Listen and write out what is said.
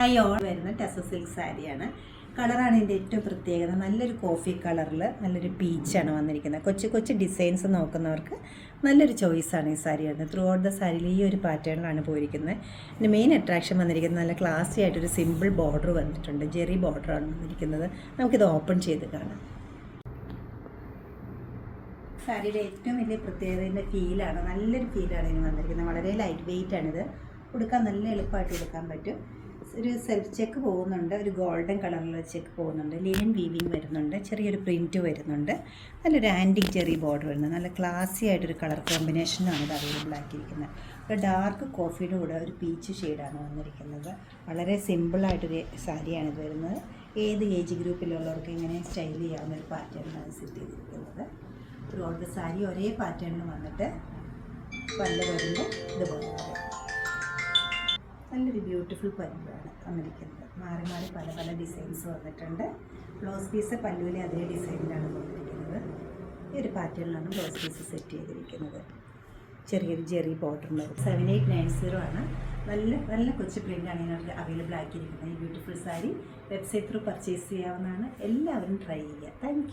വരുന്ന ടെസ സിൽക്ക് സാരിയാണ്. കളറാണ് ഇതിൻ്റെ ഏറ്റവും പ്രത്യേകത. നല്ലൊരു കോഫി കളറിൽ നല്ലൊരു പീച്ചാണ് വന്നിരിക്കുന്നത്. കൊച്ചു കൊച്ചു ഡിസൈൻസ് നോക്കുന്നവർക്ക് നല്ലൊരു ചോയ്സാണ് ഈ സാരി വരുന്നത്. ത്രൂ ഔട്ട് ദ സാരിയിൽ ഈ ഒരു പാറ്റേണിലാണ് പോയിരിക്കുന്നത്. ഇതിൻ്റെ മെയിൻ അട്രാക്ഷൻ വന്നിരിക്കുന്നത് നല്ല ക്ലാസി ആയിട്ടൊരു സിമ്പിൾ ബോർഡർ വന്നിട്ടുണ്ട്. ജെറി ബോർഡറാണ് വന്നിരിക്കുന്നത്. നമുക്കിത് ഓപ്പൺ ചെയ്ത് കാണാം. സാരിയുടെ ഏറ്റവും വലിയ പ്രത്യേകത ഇതിൻ്റെ ഫീലാണ്. നല്ലൊരു ഫീലാണ് ഇതിന് വന്നിരിക്കുന്നത്. വളരെ ലൈറ്റ് വെയിറ്റ് ആണിത്. ഉടുക്കാൻ നല്ല എളുപ്പമായിട്ട് എടുക്കാൻ പറ്റും. ഒരു സെൽഫ് ചെക്ക് പോകുന്നുണ്ട്. ഒരു ഗോൾഡൻ കളറിലുള്ള ചെക്ക് പോകുന്നുണ്ട്. ലിനൻ വീവിങ് വരുന്നുണ്ട്. ചെറിയൊരു പ്രിൻറ്റ് വരുന്നുണ്ട്. നല്ലൊരു ആൻറ്റിക് ജെറി ബോർഡർ വരുന്നത്. നല്ല ക്ലാസി ആയിട്ടൊരു കളർ കോമ്പിനേഷനാണ് ഇത് അവൈലബിൾ ആക്കിയിരിക്കുന്നത്. ഒരു ഡാർക്ക് കോഫിയുടെ കൂടെ ഒരു പീച്ച് ഷെയ്ഡാണ് വന്നിരിക്കുന്നത്. വളരെ സിമ്പിളായിട്ടൊരു സാരിയാണ് ഇത് വരുന്നത്. ഏത് ഏജ് ഗ്രൂപ്പിലുള്ളവർക്ക് ഇങ്ങനെ സ്റ്റൈൽ ചെയ്യാവുന്ന ഒരു പാറ്റേണിലാണ് സെറ്റ് ചെയ്തിരിക്കുന്നത്. ത്രൂ ഔട്ട് ദ സാരി ഒരേ പാറ്റേണിൽ വന്നിട്ട് പല്ല് വരുമ്പോൾ ഇതുപോലെ വരും. നല്ലൊരു ബ്യൂട്ടിഫുൾ പല്ലുവാണ് വന്നിരിക്കുന്നത്. മാറി മാറി പല പല ഡിസൈൻസ് വന്നിട്ടുണ്ട്. ബ്ലൗസ് പീസ് പല്ലുവിലെ അതേ ഡിസൈനിലാണ് വന്നിരിക്കുന്നത്. ഈ ഒരു പാറ്റേണിലാണ് ബ്ലൗസ് പീസ് സെറ്റ് ചെയ്തിരിക്കുന്നത്. ചെറിയൊരു ജെറി ബോർഡറിൻ്റെ 7890 ആണ്. നല്ല കൊച്ചു പ്രിൻ്റാണ് ഇതിനകത്ത് അവൈലബിൾ ആക്കിയിരിക്കുന്നത്. ഈ beautiful sari website through purchase ചെയ്യാവുന്നതാണ്. എല്ലാവരും ട്രൈ ചെയ്യുക. താങ്ക്